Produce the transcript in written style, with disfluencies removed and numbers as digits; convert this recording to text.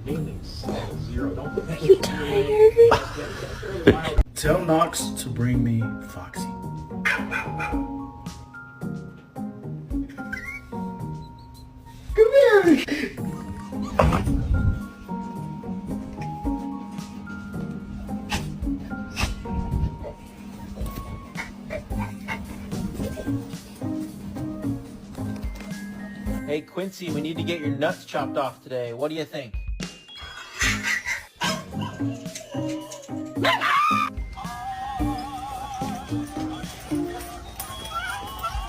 Are you tired? Tell Knox to bring me Foxy. Come here. Hey Quincy, we need to get your nuts chopped off today. What do you think?